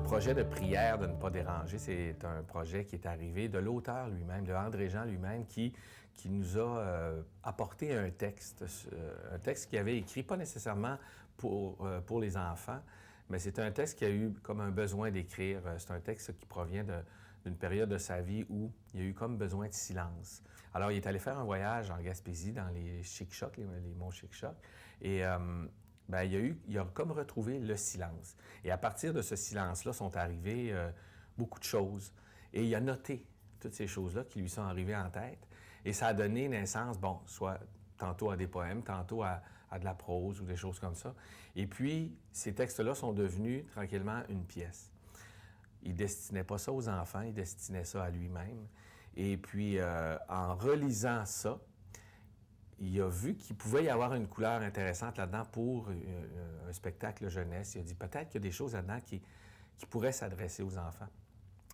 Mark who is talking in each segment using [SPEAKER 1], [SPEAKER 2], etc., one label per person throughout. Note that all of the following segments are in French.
[SPEAKER 1] projet de prière de ne pas déranger, c'est un projet qui est arrivé de l'auteur lui-même, de André Jean lui-même, qui nous a apporté un texte qu'il avait écrit, pas nécessairement pour les enfants, mais c'est un texte qu'il a eu comme un besoin d'écrire. C'est un texte qui provient d'une période de sa vie où il a eu comme besoin de silence. Alors, il est allé faire un voyage en Gaspésie, dans les Chic-Chocs, les monts Chic-Chocs, et bien, il a comme retrouvé le silence. Et à partir de ce silence-là sont arrivées beaucoup de choses. Et il a noté toutes ces choses-là qui lui sont arrivées en tête. Et ça a donné naissance, bon, soit tantôt à des poèmes, tantôt à de la prose ou des choses comme ça. Et puis, ces textes-là sont devenus tranquillement une pièce. Il ne destinait pas ça aux enfants, il destinait ça à lui-même. Et puis, en relisant ça, il a vu qu'il pouvait y avoir une couleur intéressante là-dedans pour un spectacle jeunesse. Il a dit peut-être qu'il y a des choses là-dedans qui pourraient s'adresser aux enfants.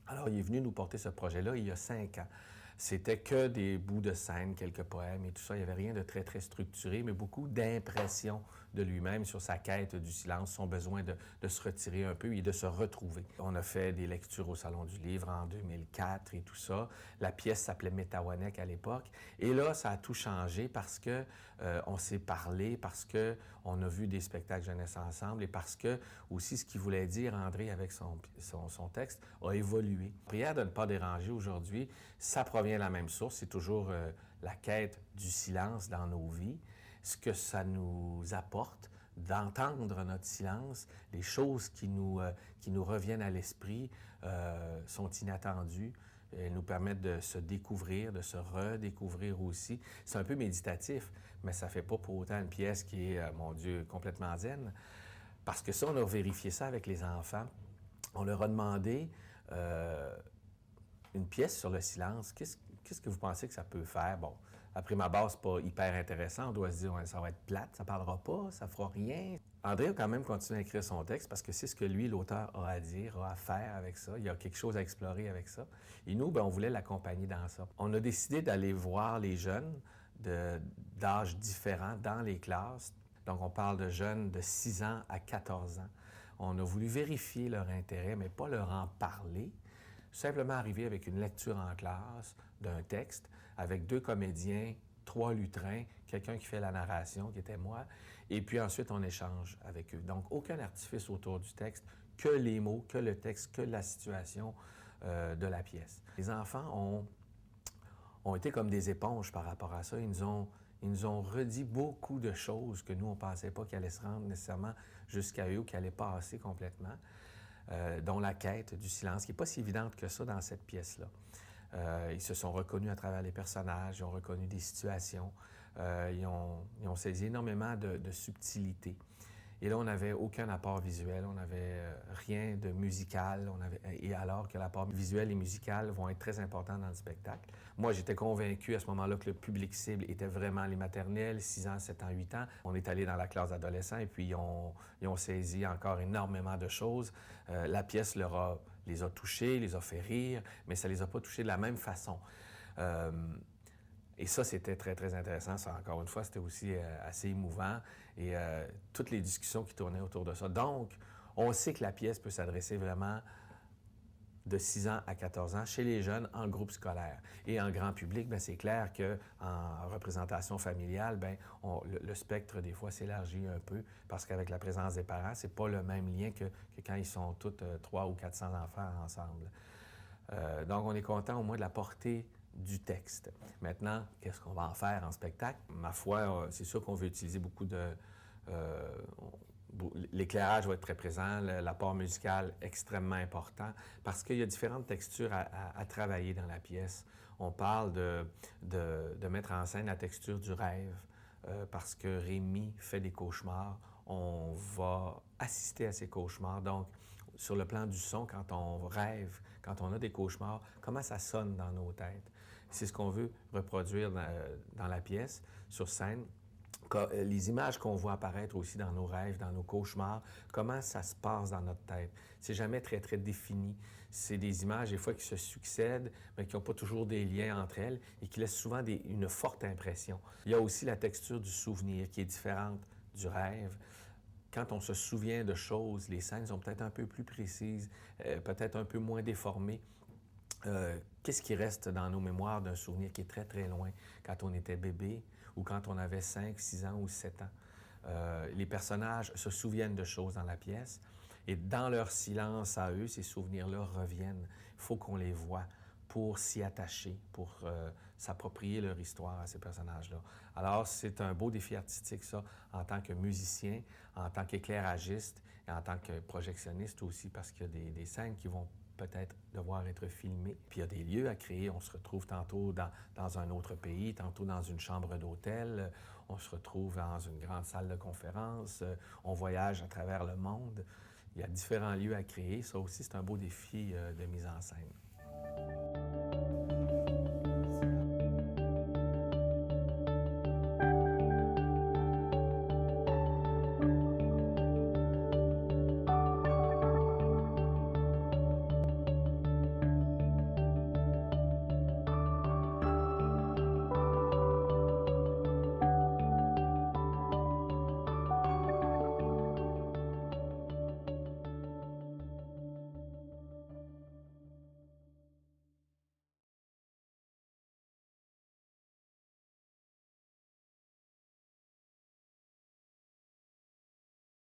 [SPEAKER 1] Alors, il est venu nous porter ce projet-là il y a 5 ans. C'était que des bouts de scène, quelques poèmes et tout ça. Il n'y avait rien de très, très structuré, mais beaucoup d'impressions de lui-même sur sa quête du silence, son besoin de se retirer un peu et de se retrouver. On a fait des lectures au Salon du Livre en 2004 et tout ça. La pièce s'appelait Metawanek à l'époque. Et là, ça a tout changé parce que on s'est parlé, parce que on a vu des spectacles jeunesse ensemble et parce que aussi ce qu'il voulait dire, André, avec son texte, a évolué. Prière de ne pas déranger aujourd'hui, ça provient de la même source, c'est toujours la quête du silence dans nos vies, ce que ça nous apporte d'entendre notre silence, les choses qui nous reviennent à l'esprit sont inattendues. Elles nous permettent de se découvrir, de se redécouvrir aussi. C'est un peu méditatif, mais ça ne fait pas pour autant une pièce qui est, mon Dieu, complètement zen. Parce que ça, on a vérifié ça avec les enfants. On leur a demandé une pièce sur le silence. Qu'est-ce que vous pensez que ça peut faire? Bon, après ma base, c'est pas hyper intéressant. On doit se dire, ouais, ça va être plate, ça parlera pas, ça fera rien. André a quand même continué à écrire son texte parce que c'est ce que lui, l'auteur, a à dire, a à faire avec ça. Il y a quelque chose à explorer avec ça. Et nous, bien, on voulait l'accompagner dans ça. On a décidé d'aller voir les jeunes d'âges différents dans les classes. Donc, on parle de jeunes de 6 ans à 14 ans. On a voulu vérifier leur intérêt, mais pas leur en parler. Simplement arriver avec une lecture en classe d'un texte, avec 2 comédiens, 3 lutrins, quelqu'un qui fait la narration, qui était moi, et puis ensuite on échange avec eux. Donc, aucun artifice autour du texte, que les mots, que le texte, que la situation de la pièce. Les enfants ont été comme des éponges par rapport à ça. Ils nous ont redit beaucoup de choses que nous, on ne pensait pas qu'ils allaient se rendre nécessairement jusqu'à eux ou qu'ils allaient passer complètement. Dont la quête du silence, qui n'est pas si évidente que ça dans cette pièce-là. Ils se sont reconnus à travers les personnages, ils ont reconnu des situations, ils ont saisi énormément de subtilité. Et là, on n'avait aucun apport visuel, on n'avait rien de musical, et alors que l'apport visuel et musical vont être très importants dans le spectacle. Moi, j'étais convaincu à ce moment-là que le public cible était vraiment les maternelles, 6 ans, 7 ans, 8 ans. On est allé dans la classe d'adolescents et puis ils ont saisi encore énormément de choses. La pièce les a touchés, les a fait rire, mais ça les a pas touchés de la même façon. Et ça, c'était très, très intéressant. Ça, encore une fois, c'était aussi assez émouvant. Et toutes les discussions qui tournaient autour de ça. Donc, on sait que la pièce peut s'adresser vraiment de 6 ans à 14 ans chez les jeunes en groupe scolaire. Et en grand public, bien, c'est clair qu'en représentation familiale, bien, le spectre, des fois, s'élargit un peu parce qu'avec la présence des parents, c'est pas le même lien que quand ils sont tous 300 ou 400 enfants ensemble. Donc, on est content au moins de la portée du texte. Maintenant, qu'est-ce qu'on va en faire en spectacle? Ma foi, c'est sûr qu'on veut utiliser beaucoup de... l'éclairage va être très présent, l'apport musical extrêmement important, parce qu'il y a différentes textures à travailler dans la pièce. On parle de mettre en scène la texture du rêve, parce que Rémi fait des cauchemars. On va assister à ces cauchemars. Donc, sur le plan du son, quand on rêve, quand on a des cauchemars, comment ça sonne dans nos têtes? C'est ce qu'on veut reproduire dans la pièce, sur scène. Les images qu'on voit apparaître aussi dans nos rêves, dans nos cauchemars, comment ça se passe dans notre tête. C'est jamais très, très défini. C'est des images, des fois, qui se succèdent, mais qui n'ont pas toujours des liens entre elles et qui laissent souvent une forte impression. Il y a aussi la texture du souvenir qui est différente du rêve. quand on se souvient de choses, les scènes sont peut-être un peu plus précises, peut-être un peu moins déformées. Qu'est-ce qui reste dans nos mémoires d'un souvenir qui est très, très loin, quand on était bébé ou quand on avait 5, 6 ans ou 7 ans? Les personnages se souviennent de choses dans la pièce et dans leur silence à eux, ces souvenirs-là reviennent. Il faut qu'on les voie pour s'y attacher, pour s'approprier leur histoire à ces personnages-là. Alors, c'est un beau défi artistique, ça, en tant que musicien, en tant qu'éclairagiste et en tant que projectionniste aussi, parce qu'il y a des scènes qui vont peut-être devoir être filmées. Puis il y a des lieux à créer. On se retrouve tantôt dans un autre pays, tantôt dans une chambre d'hôtel, on se retrouve dans une grande salle de conférence, on voyage à travers le monde. Il y a différents lieux à créer. Ça aussi, c'est un beau défi de mise en scène.